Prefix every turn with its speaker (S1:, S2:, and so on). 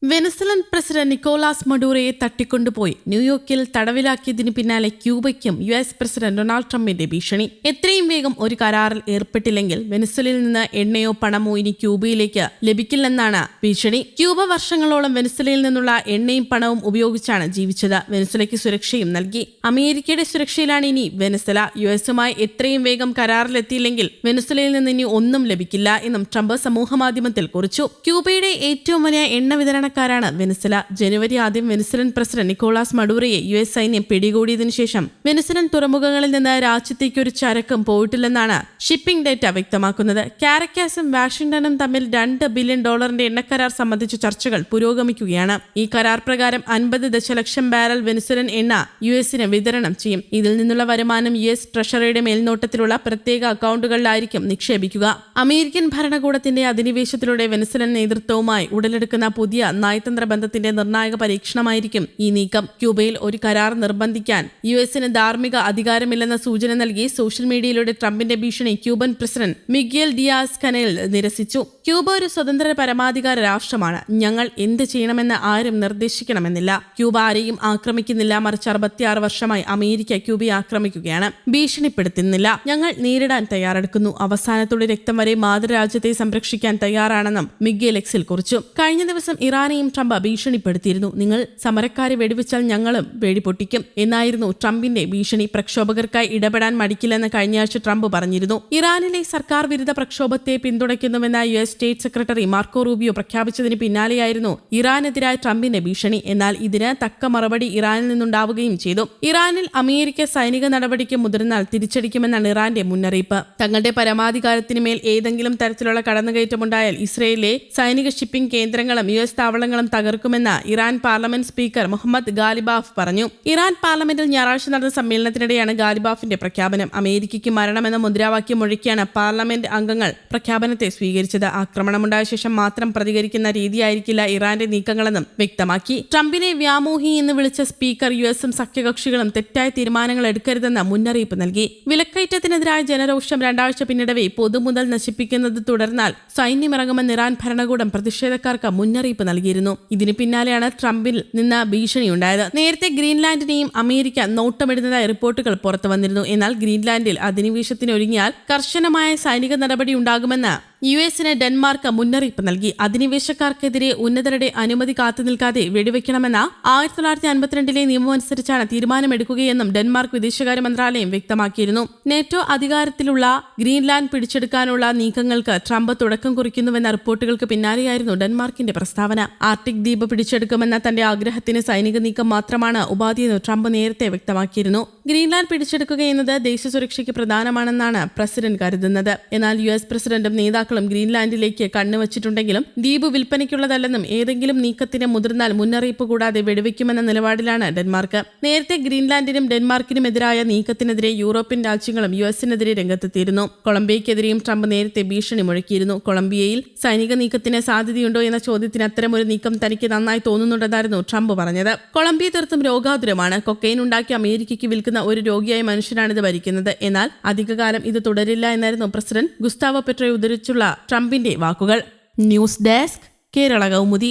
S1: Venezuelan president Nicolas മഡൂറോയെ തട്ടിക്കൊണ്ടുപോയി ന്യൂയോർക്കിൽ തടവിലാക്കിയതിനു പിന്നാലെ ക്യൂബയ്ക്കും US പ്രസിഡന്റ് ഡൊണാൾഡ് ട്രംപിന്റെ ഭീഷണി. എത്രയും വേഗം ഒരു കരാറിൽ ഏർപ്പെട്ടില്ലെങ്കിൽ വെനസ്വലയിൽ നിന്ന് എണ്ണയോ പണമോ ഇനി ക്യൂബയിലേക്ക് ലഭിക്കില്ലെന്നാണ് ഭീഷണി. ക്യൂബ വർഷങ്ങളോളം വെനസ്വലയിൽ നിന്നുള്ള എണ്ണയും പണവും ഉപയോഗിച്ചാണ് ജീവിച്ചത്. വെനസ്വലയ്ക്ക് സുരക്ഷയും നൽകി. അമേരിക്കയുടെ സുരക്ഷയിലാണ് ഇനി വെനസ്വല. യുഎസുമായി എത്രയും വേഗം കരാറിലെത്തിയില്ലെങ്കിൽ വെനസ്വലയിൽ നിന്ന് ഇനി ഒന്നും ലഭിക്കില്ല എന്നും ട്രംപ് സമൂഹമാധ്യമത്തിൽ കുറിച്ചു. ക്യൂബയുടെ ഏറ്റവും വലിയ എണ്ണ വിതരണക്കാരാണ് വെനസ്വല. ജനുവരി ആദ്യം വെനസ്വലൻ പ്രസിഡന്റ് നിക്കോളാസ് മഡൂറോയെ US സൈന്യം പിടികൂടിയതിനു ശേഷം വെനസ്വലൻ തുറമുഖങ്ങളിൽ നിന്ന് രാജ്യത്തേക്ക് ഒരു ചരക്കും പോയിട്ടില്ലെന്നാണ് ഷിപ്പിംഗ് ഡേറ്റ വ്യക്തമാക്കുന്നത്. കാരക്കാസും വാഷിംഗ്ടണും തമ്മിൽ $2 ബില്യൺ എണ്ണക്കരാർ സംബന്ധിച്ച ചർച്ചകൾ പുരോഗമിക്കുകയാണ്. ഈ കരാർ പ്രകാരം 50 ദശലക്ഷം ബാരൽ വെനസ്വലൻ എണ്ണ US-ന് വിതരണം ചെയ്യും. ഇതിൽ നിന്നുള്ള വരുമാനം US ട്രഷറിയുടെ മേൽനോട്ടത്തിലുള്ള പ്രത്യേക അക്കൗണ്ടുകളിലായിരിക്കും നിക്ഷേപിക്കുക. അമേരിക്കൻ ഭരണകൂടത്തിന്റെ അധിനിവേശത്തിലൂടെ വെനസ്വലൻ നേതൃത്വവുമായി ഉടലെടുക്കുന്ന പുതിയ നയതന്ത്ര ബന്ധത്തിന്റെ നിർണായക പരീക്ഷണമായിരിക്കും ഈ നീക്കം. ക്യൂബയിൽ ഒരു കരാർ നിർബന്ധിക്കാൻ US-ന് ധാർമ്മിക അധികാരമില്ലെന്ന സൂചന നൽകി സോഷ്യൽ മീഡിയയിലൂടെ ട്രംപിന്റെ ഭീഷണി Cuban president Miguel Diaz Canel നിരസിച്ചു. ക്യൂബ ഒരു സ്വതന്ത്ര പരമാധികാര രാഷ്ട്രമാണ്. ഞങ്ങൾ എന്ത് ചെയ്യണമെന്ന് ആരും നിർദ്ദേശിക്കണമെന്നില്ല. ക്യൂബ ആരെയും ആക്രമിക്കുന്നില്ല. മറിച്ച് 66 വർഷമായി അമേരിക്ക ക്യൂബയെ ആക്രമിക്കുകയാണ്. ഭീഷണിപ്പെടുത്തുന്നില്ല. ഞങ്ങൾ നേരിടാൻ തയ്യാറെടുക്കുന്നു. അവസാനത്തുള്ള രക്തം വരെ മാതൃരാജ്യത്തെ സംരക്ഷിക്കാൻ തയ്യാറാണെന്നും മിഗ്വേൽ എക്സിൽ കുറിച്ചു. കഴിഞ്ഞ ദിവസം ഇറാനെയും ട്രംപ് ഭീഷണിപ്പെടുത്തിയിരുന്നു. നിങ്ങൾ സമരക്കാരെ വെടിവെച്ചാൽ ഞങ്ങളും വെടിപൊട്ടിക്കും എന്നായിരുന്നു ട്രംപിന്റെ ഭീഷണി. പ്രക്ഷോഭകർക്കായി ഇടപെടാൻ മടിക്കില്ലെന്ന് കഴിഞ്ഞയാഴ്ച ട്രംപ് പറഞ്ഞിരുന്നു. ഇറാനിലെ സർക്കാർ വിരുദ്ധ പ്രക്ഷോഭത്തെ പിന്തുണയ്ക്കുന്നുവെന്ന US state secretary Marco Rubio പ്രഖ്യാപിച്ചതിന് പിന്നാലെയായിരുന്നു ഇറാനെതിരായ ട്രംപിന്റെ ഭീഷണി. എന്നാൽ ഇതിന് തക്ക മറുപടി ഇറാനിൽ നിന്നുണ്ടാവുകയും ചെയ്തു. ഇറാനിൽ അമേരിക്ക സൈനിക നടപടിക്ക് മുതിർന്നാൽ തിരിച്ചടിക്കുമെന്നാണ് ഇറാന്റെ മുന്നറിയിപ്പ്. തങ്ങളുടെ പരമാധികാരത്തിന് മേൽ ഏതെങ്കിലും തരത്തിലുള്ള കടന്നുകയറ്റമുണ്ടായാൽ ഇസ്രയേലിലെ സൈനിക ഷിപ്പിംഗ് കേന്ദ്രങ്ങളും US താവളങ്ങളും തകർക്കുമെന്ന് Iran parliament speaker Mohammad Ghalibaf പറഞ്ഞു. ഇറാൻ പാർലമെന്റിൽ ഞായറാഴ്ച നടന്ന സമ്മേളനത്തിനിടെയാണ് ഗാലിബാഫിന്റെ പ്രഖ്യാപനം. അമേരിക്കയ്ക്ക് മരണമെന്ന മുദ്രാവാക്യം മുഴക്കിയാണ് പാർലമെന്റ് അംഗങ്ങൾ പ്രഖ്യാപനത്തെ സ്വീകരിച്ചത്. ആക്രമണമുണ്ടായ ശേഷം മാത്രം പ്രതികരിക്കുന്ന രീതിയായിരിക്കില്ല ഇറാന്റെ നീക്കങ്ങളെന്നും വ്യക്തമാക്കി. ട്രംപിനെ വ്യാമോഹി എന്ന് വിളിച്ച സ്പീക്കർ US-ഉം സഖ്യകക്ഷികളും തെറ്റായ തീരുമാനങ്ങൾ എടുക്കരുതെന്ന് മുന്നറിയിപ്പ് നൽകി. വിലക്കയറ്റത്തിനെതിരായ ജനരോഷം 2 ആഴ്ച പിന്നിടവേ പൊതുമുതൽ നശിപ്പിക്കുന്നത് തുടർന്നാൽ സൈന്യമിറങ്ങുമെന്ന് ഇറാൻ ഭരണകൂടം പ്രതിഷേധക്കാർക്ക് മുന്നറിയിപ്പ് നൽകിയിരുന്നു. ഇതിന് പിന്നാലെയാണ് ട്രംപിൽ നിന്ന് ഭീഷണിയുണ്ടായത്. നേരത്തെ ഗ്രീൻലാൻഡിനെയും അമേരിക്ക നോട്ടമിടുന്നതായി റിപ്പോർട്ടുകൾ പുറത്തു വന്നിരുന്നു. എന്നാൽ ഗ്രീൻലാൻഡിൽ അധിനിവേശത്തിനൊരുങ്ങിയാൽ കർശനമായ സൈനിക നടപടി ഉണ്ടാകുമെന്ന് US-ന് ഡെൻമാർക്ക് മുന്നറിയിപ്പ് നൽകി. അധിനിവേശക്കാർക്കെതിരെ ഉന്നതരുടെ അനുമതി കാത്തുനിൽക്കാതെ വെടിവെക്കണമെന്ന 1952 നിയമമനുസരിച്ചാണ് തീരുമാനമെടുക്കുകയെന്നും ഡെൻമാർക്ക് വിദേശകാര്യ മന്ത്രാലയം വ്യക്തമാക്കിയിരുന്നു. നെറ്റോ അധികാരത്തിലുള്ള ഗ്രീൻലാൻഡ് പിടിച്ചെടുക്കാനുള്ള നീക്കങ്ങൾക്ക് ട്രംപ് തുടക്കം കുറിക്കുന്നുവെന്ന റിപ്പോർട്ടുകൾക്ക് പിന്നാലെയായിരുന്നു ഡെൻമാർക്കിന്റെ പ്രസ്താവന. ആർട്ടിക് ദ്വീപ് പിടിച്ചെടുക്കുമെന്ന തന്റെ ആഗ്രഹത്തിന് സൈനിക നീക്കം മാത്രമാണ് ഉപാധിയെന്ന് ട്രംപ് നേരത്തെ വ്യക്തമാക്കിയിരുന്നു. ഗ്രീൻലാൻഡ് പിടിച്ചെടുക്കുക എന്നത് ദേശസുരക്ഷയ്ക്ക് പ്രധാനമാണെന്നാണ് പ്രസിഡന്റ് കരുതുന്നത്. എന്നാൽ US പ്രസിഡന്റും നേതാക്കളും ഗ്രീൻലാൻഡിലേക്ക് കണ്ണുവച്ചിട്ടുണ്ടെങ്കിലും ദ്വീപ് വിൽപ്പനയ്ക്കുള്ളതല്ലെന്നും ഏതെങ്കിലും നീക്കത്തിന് മുതിർന്നാൽ മുന്നറിയിപ്പ് കൂടാതെ വെടിവെക്കുമെന്ന നിലപാടിലാണ് ഡെൻമാർക്ക്. നേരത്തെ ഗ്രീൻലാൻഡിനും ഡെൻമാർക്കിനും എതിരായ നീക്കത്തിനെതിരെ യൂറോപ്യൻ രാജ്യങ്ങളും US-നെതിരെ രംഗത്തെത്തിയിരുന്നു. കൊളംബിയയ്ക്കെതിരെയും ട്രംപ് നേരത്തെ ഭീഷണി മുഴക്കിയിരുന്നു. കൊളംബിയയിൽ സൈനിക നീക്കത്തിന് സാധ്യതയുണ്ടോ എന്ന ചോദ്യത്തിന് അത്തരമൊരു നീക്കം തനിക്ക് നന്നായി തോന്നുന്നുണ്ടെന്നായിരുന്നു ട്രംപ് പറഞ്ഞത്. കൊളംബിയ തീർത്തും രോഗാതുരമാണ്. കൊക്കൈൻ ഉണ്ടാക്കി അമേരിക്കയ്ക്ക് വിൽക്കുന്ന ഒരു രോഗിയായ മനുഷ്യനാണിത് ഭരിക്കുന്നത്. എന്നാൽ അധികകാലം ഇത് തുടരില്ല എന്നായിരുന്നു പ്രസിഡന്റ് ഗുസ്താവോ പെട്രോ ഉദ്ധരിച്ചുള്ള ട്രംപിന്റെ വാക്കുകൾ. News desk, Kerala Kaumudi.